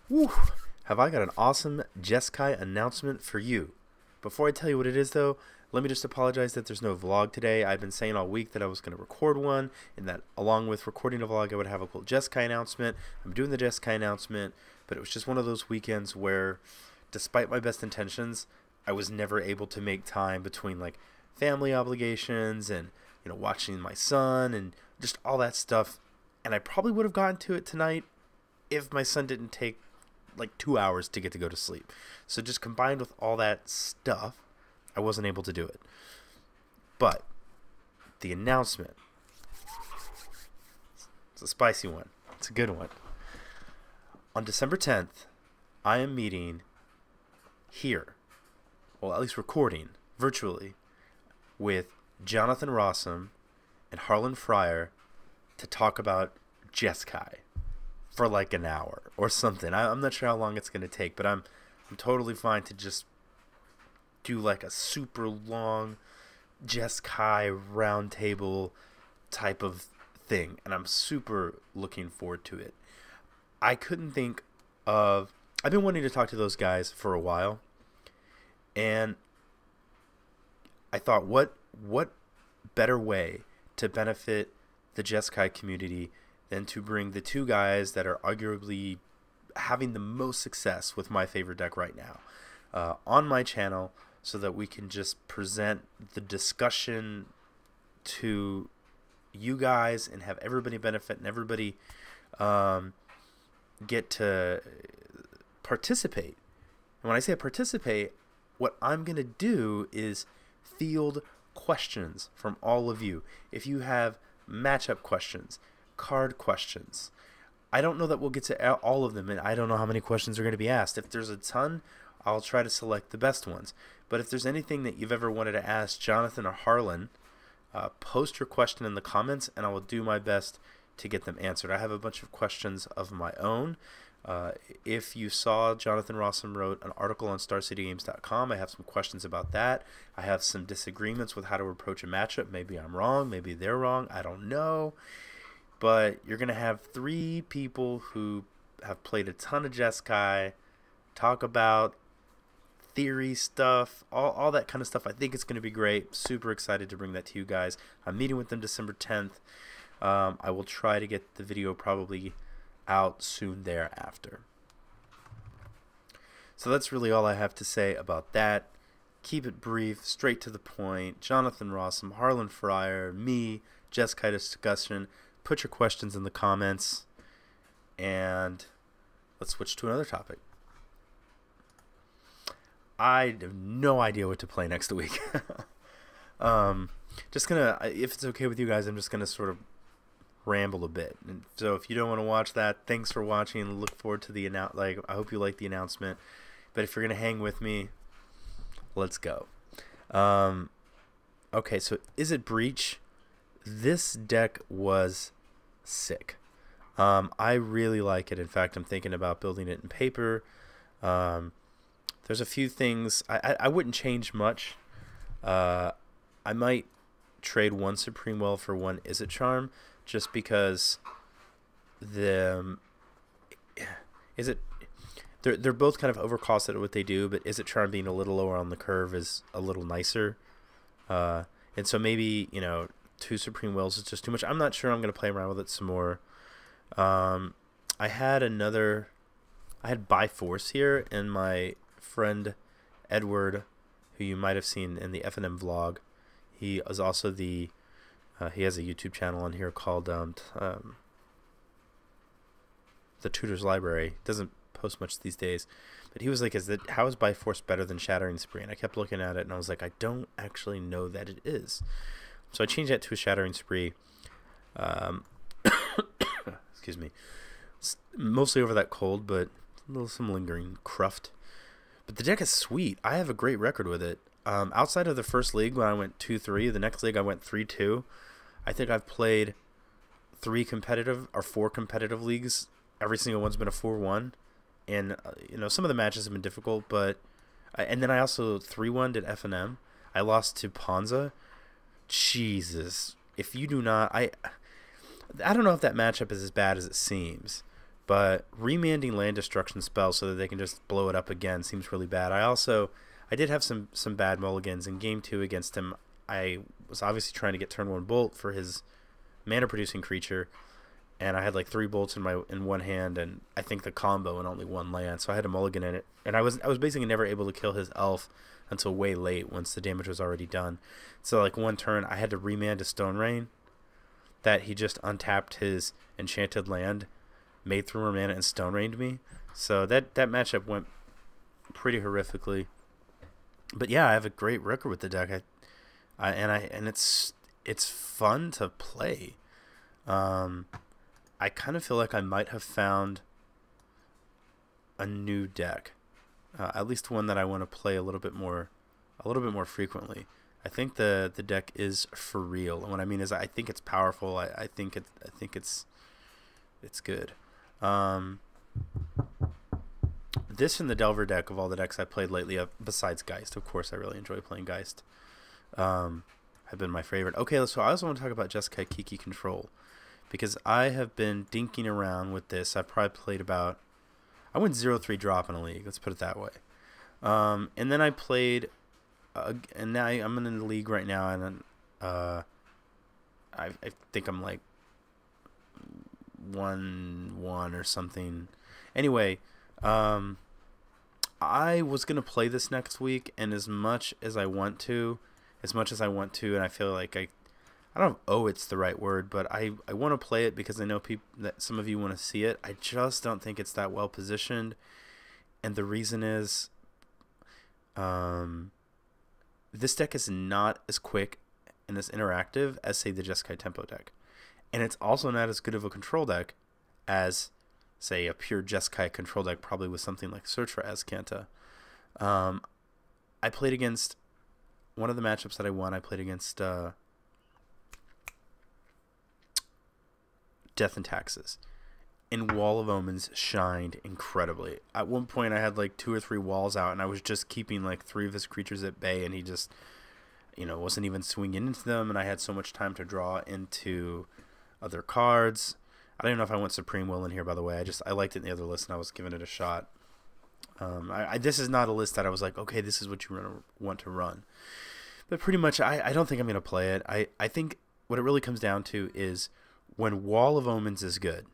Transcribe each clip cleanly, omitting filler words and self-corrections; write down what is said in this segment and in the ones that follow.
Woo! Have I got an awesome Jeskai announcement for you. Before I tell you what it is, though, let me just apologize that there's no vlog today. I've been saying all week that I was going to record one, and that along with recording a vlog, I would have a cool Jeskai announcement. I'm doing the Jeskai announcement, but it was just one of those weekends where, despite my best intentions, I was never able to make time between like family obligations and watching my son and just all that stuff. And I probably would have gotten to it tonight if my son didn't take like 2 hours to get to go to sleep. So just combined with all that stuff, I wasn't able to do it. But the announcement, it's a spicy one. It's a good one. On December 10th, I am meeting here, well, at least recording virtually, with Jonathan Rosum and Harlan Firer to talk about Jeskai for like an hour or something. I'm not sure how long it's going to take, but I'm totally fine to just do like a super long Jeskai roundtable type of thing, and I'm super looking forward to it. I couldn't think of... I've been wanting to talk to those guys for a while, and I thought, what better way to benefit the Jeskai community than to bring the two guys that are arguably having the most success with my favorite deck right now on my channel, so that we can just present the discussion to you guys and have everybody benefit and everybody get to participate. And when I say participate, what I'm going to do is field questions from all of you. If you have matchup questions, card questions, I don't know that we'll get to all of them, and I don't know how many questions are going to be asked. If there's a ton, I'll try to select the best ones. But if there's anything that you've ever wanted to ask Jonathan or Harlan, post your question in the comments, and I will do my best to get them answered. I have a bunch of questions of my own. If you saw, Jonathan Rosum wrote an article on StarCityGames.com. I have some questions about that. I have some disagreements with how to approach a matchup. Maybe I'm wrong. Maybe they're wrong. I don't know. But you're going to have three people who have played a ton of Jeskai, talk about theory stuff, all that kind of stuff. I think it's going to be great. Super excited to bring that to you guys. I'm meeting with them December 10th. I will try to get the video probably out soon thereafter. So that's really all I have to say about that. Keep it brief, straight to the point. Jonathan Rosum, Harlan Firer, me, Jeskai discussion. Put your questions in the comments, and let's switch to another topic. I have no idea what to play next week. Just gonna, if it's okay with you guys, I'm just gonna sort of ramble a bit. And so if you don't want to watch that, thanks for watching. Look forward to the I hope you like the announcement. But if you're gonna hang with me, let's go. Okay, so Izzet Breach. This deck was sick. I really like it. In fact, I'm thinking about building it in paper. There's a few things I wouldn't change much. I might trade one Supreme Well for one Izzet Charm, just because they're both kind of overcosted at what they do, but Izzet Charm being a little lower on the curve is a little nicer. And so maybe, two Supreme Wills is just too much. I'm not sure. I'm going to play around with it some more. I had By Force here, and my friend Edward, who you might have seen in the F&M vlog, he is also he has a YouTube channel on here called The Tutor's Library. Doesn't post much these days, but he was like, how is By Force better than Shattering Spree? And I kept looking at it, and I was like, I don't actually know that it is. So I changed that to a Shattering Spree. Excuse me. Mostly over that cold, but some lingering cruft. But the deck is sweet. I have a great record with it. Outside of the first league when I went 2-3, the next league I went 3-2. I think I've played 4 competitive leagues. Every single one's been a 4-1. And, some of the matches have been difficult, but... and then I also 3-1'd at F&M. I lost to Ponza. Jesus. If you do not... I don't know if that matchup is as bad as it seems, but remanding land destruction spells so that they can just blow it up again seems really bad. I did have some bad mulligans in game 2 against him. I was obviously trying to get turn 1 bolt for his mana producing creature, and I had like 3 bolts in one hand, and I think the combo and only 1 land, so I had a mulligan in it, and I was basically never able to kill his elf until way late once the damage was already done. So like one turn I had to remand a Stone Rain that he just untapped his enchanted land, made 3 more mana, and Stone Rained me. So that matchup went pretty horrifically. But yeah, I have a great record with the deck. And it's fun to play. I kind of feel like I might have found a new deck, at least one that I want to play a little bit more frequently. I think the deck is for real, and what I mean is I think it's powerful. I think it's good. This and the Delver deck of all the decks I played lately, besides Geist, of course, I really enjoy playing Geist. Have been my favorite. Okay, so I also want to talk about Jeskai Kiki Control, because I have been dinking around with this. I've probably played about, I went 0-3 drop in a league, let's put it that way. And then I played, and now I'm in the league right now, and I think I'm like 1-1 or something. Anyway, I was going to play this next week, and as much as I want to, and I feel like I don't know if it's the right word, but I want to play it because I know that some of you want to see it. I just don't think it's that well positioned, and the reason is this deck is not as quick and as interactive as, say, the Jeskai Tempo deck, and it's also not as good of a control deck as, say, a pure Jeskai control deck, probably with something like Search for Azcanta. I played against one of the matchups that I won. I played against Death and Taxes, and Wall of Omens shined incredibly. At one point, I had like 2 or 3 walls out, and I was just keeping like 3 of his creatures at bay, and he just, wasn't even swinging into them, and I had so much time to draw into other cards. I don't even know if I went Supreme Will in here, by the way. I liked it in the other list, and I was giving it a shot. This is not a list that I was like, okay, this is what you want to run. But pretty much, I don't think I'm going to play it. I think what it really comes down to is when Wall of Omens is good,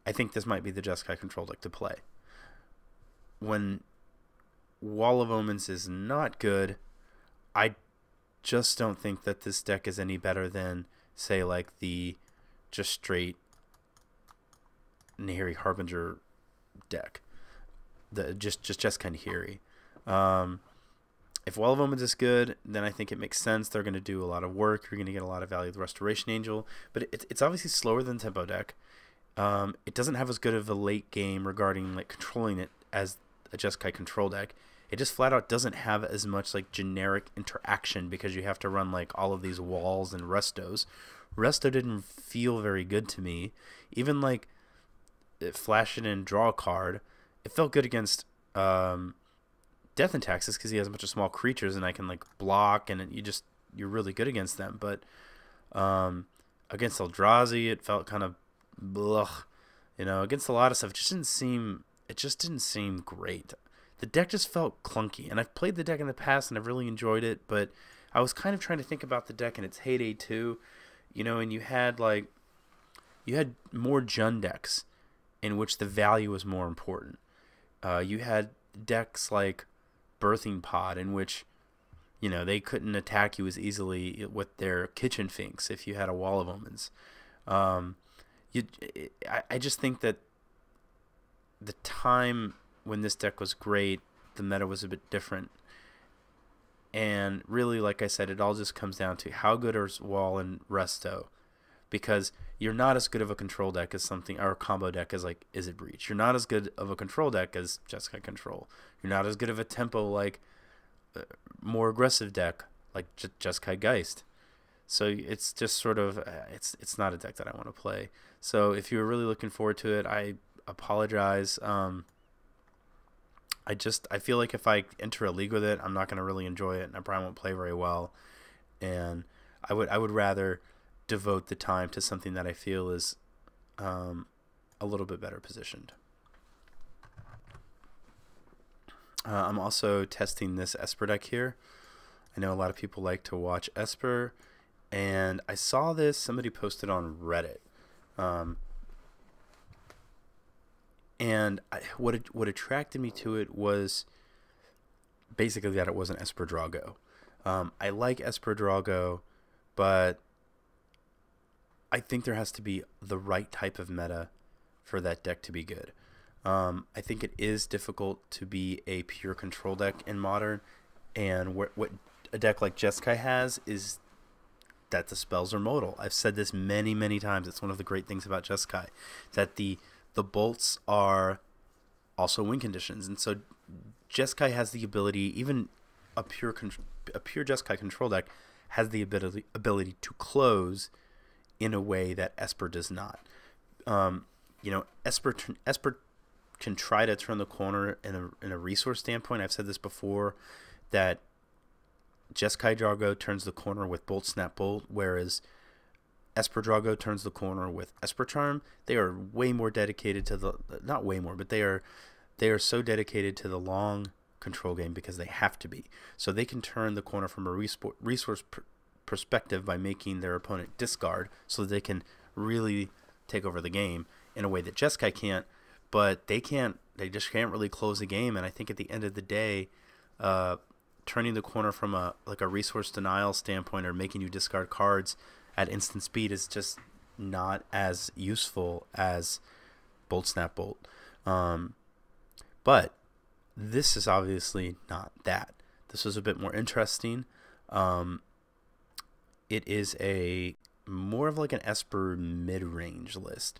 I think this might be the Jeskai control deck to play. When Wall of Omens is not good, I just don't think that this deck is any better than, say, like the just straight Nahiri Harbinger deck. Just kind of Nahiri. If Wall of Omens is good, then I think it makes sense. They're going to do a lot of work. You're going to get a lot of value with Restoration Angel. But it's obviously slower than Tempo deck. It doesn't have as good of a late game regarding like controlling it as a Jeskai control deck. It just flat out doesn't have as much like generic interaction because you have to run like all of these walls and restos. Resto didn't feel very good to me. Even like flash it and draw a card, it felt good against Death and Taxes because he has a bunch of small creatures and I can like block, and you're really good against them. But against Eldrazi, it felt kind of blech. Against a lot of stuff, it just didn't seem great. The deck just felt clunky, and I've played the deck in the past and I've really enjoyed it, but I was kind of trying to think about the deck in its heyday too, and you had more Jund decks in which the value was more important. You had decks like Birthing Pod in which, they couldn't attack you as easily with their Kitchen Finks if you had a Wall of Omens. I just think that the time when this deck was great, the meta was a bit different. And really, like I said, it all just comes down to how good is Wall and Resto. Because you're not as good of a control deck as something, or a combo deck as like Izzet Breach. You're not as good of a control deck as Jeskai Control. You're not as good of a tempo like more aggressive deck like Jeskai Geist. So it's just sort of it's not a deck that I want to play. So if you're really looking forward to it, I apologize. I feel like if I enter a league with it, I'm not going to really enjoy it, and I probably won't play very well. And I would rather devote the time to something that I feel is a little bit better positioned. I'm also testing this Esper deck here. I know a lot of people like to watch Esper, and I saw this, somebody posted on Reddit. And what attracted me to it was basically that it wasn't Esper Drago. I like Esper Drago, but I think there has to be the right type of meta for that deck to be good. I think it is difficult to be a pure control deck in Modern, and what a deck like Jeskai has is that the spells are modal. I've said this many, many times. It's one of the great things about Jeskai, that the bolts are also win conditions, and so Jeskai has the ability, even a pure Jeskai control deck has the ability to close in a way that Esper does not. Esper can try to turn the corner in a resource standpoint. I've said this before, that Jeskai Drago turns the corner with Bolt Snap Bolt, whereas Esper Drago turns the corner with Esper Charm. They are way more dedicated to the, not way more, but they are so dedicated to the long control game because they have to be. So they can turn the corner from a resource perspective by making their opponent discard, so that they can really take over the game in a way that Jeskai can't. But they just can't really close the game. And I think at the end of the day, turning the corner from a resource denial standpoint, or making you discard cards at instant speed, is just not as useful as Bolt Snap Bolt. But this is obviously not that. This was a bit more interesting. It is more of like an Esper mid-range list.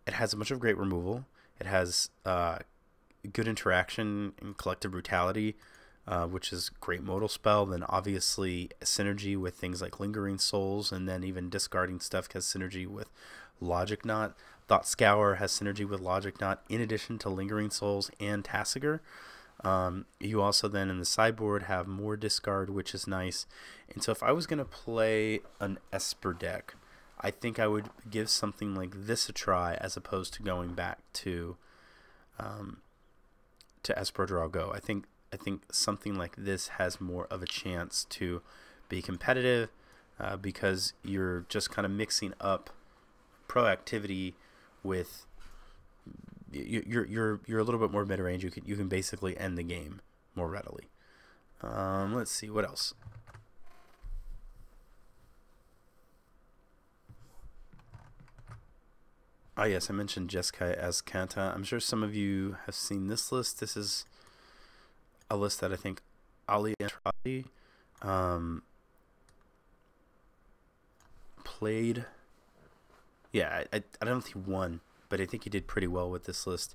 It has a bunch of great removal. It has good interaction and collective brutality, which is great modal spell. Then obviously synergy with things like Lingering Souls, and then even discarding stuff has synergy with Logic Knot. Thought Scour has synergy with Logic Knot in addition to Lingering Souls and Tassiger. You also then in the sideboard have more discard, which is nice. And so if I was going to play an Esper deck, I think I would give something like this a try, as opposed to going back to Esper Drago. I think something like this has more of a chance to be competitive, because you're just kind of mixing up proactivity with you're a little bit more mid range. You can basically end the game more readily. Let's see what else. Ah, yes, I mentioned Jeskai Azcanta. I'm sure some of you have seen this list. This is a list that I think Ali Andrade played. Yeah, I don't think he won, but I think he did pretty well with this list.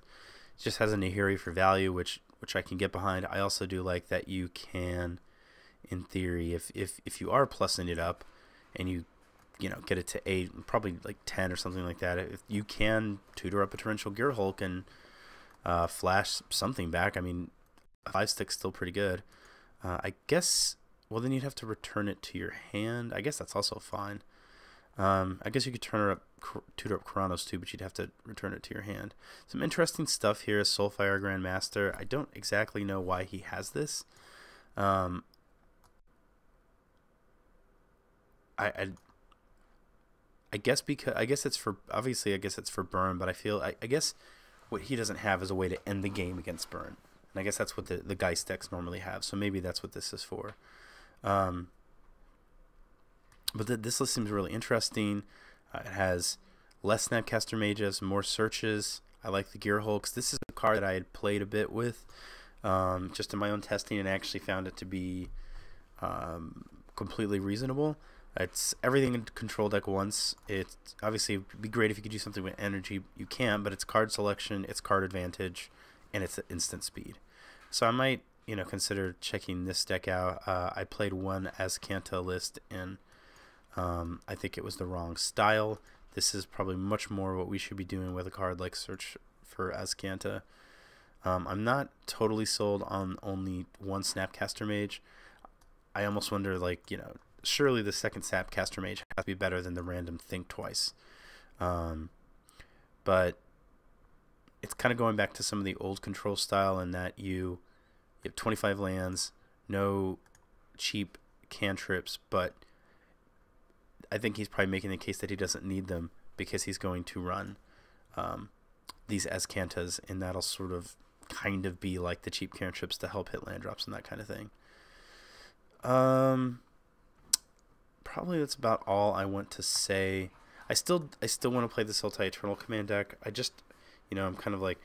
It just has a Nahiri for value, which I can get behind. I also do like that you can, in theory, if you are plussing it up and you get it to 8, probably like 10 or something like that, if you can tutor up a Torrential Gear Hulk and flash something back. I mean, a 5-stick's still pretty good. I guess, well, then you'd have to return it to your hand. I guess that's also fine. I guess you could tutor up Kronos too, but you'd have to return it to your hand. Some interesting stuff here. Soulfire Grandmaster. I don't exactly know why he has this. I guess it's for, obviously I guess it's for burn, but I guess what he doesn't have is a way to end the game against burn. And I guess that's what the Geist decks normally have. So maybe that's what this is for. But this list seems really interesting. It has less Snapcaster Mages, more searches. I like the Gear Hulks. This is a card that I had played a bit with, just in my own testing, and I actually found it to be completely reasonable. It's everything in control deck once. It's obviously it'd be great if you could do something with energy. You can, but it's card selection, it's card advantage, and it's instant speed. So I might consider checking this deck out. I played one Azcanta list, and I think it was the wrong style. This is probably much more what we should be doing with a card like Search for Azcanta. I'm not totally sold on only one Snapcaster Mage. I almost wonder, surely the second Snapcaster Mage has to be better than the random Think Twice. but it's kind of going back to some of the old control style in that you have 25 lands, no cheap cantrips, but I think he's probably making the case that he doesn't need them because he's going to run these Azcantas, and that'll sort of kind of be like the cheap cantrips to help hit land drops and that kind of thing. Probably that's about all I want to say. I still want to play the Sultai Eternal Command deck. I just, I'm kind of like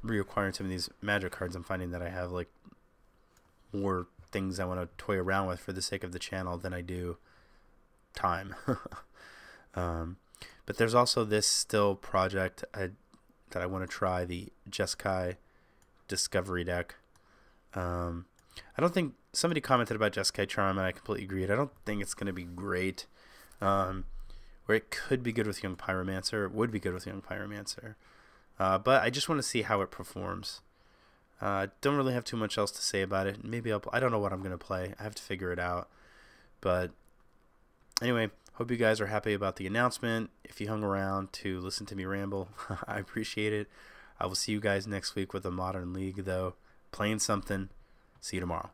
reacquiring some of these Magic cards. I'm finding that I have like more things I want to toy around with for the sake of the channel than I do time. But there's also this still project that I want to try, the Jeskai Discovery deck. I don't think somebody commented about Jeskai Charm, and I completely agreed. I don't think it's going to be great. Where it could be good with Young Pyromancer, it would be good with Young Pyromancer. But I just want to see how it performs. Don't really have too much else to say about it. Maybe I don't know what I'm going to play. I have to figure it out. But anyway, hope you guys are happy about the announcement. If you hung around to listen to me ramble, I appreciate it. I will see you guys next week with a Modern League, though. Playing something. See you tomorrow.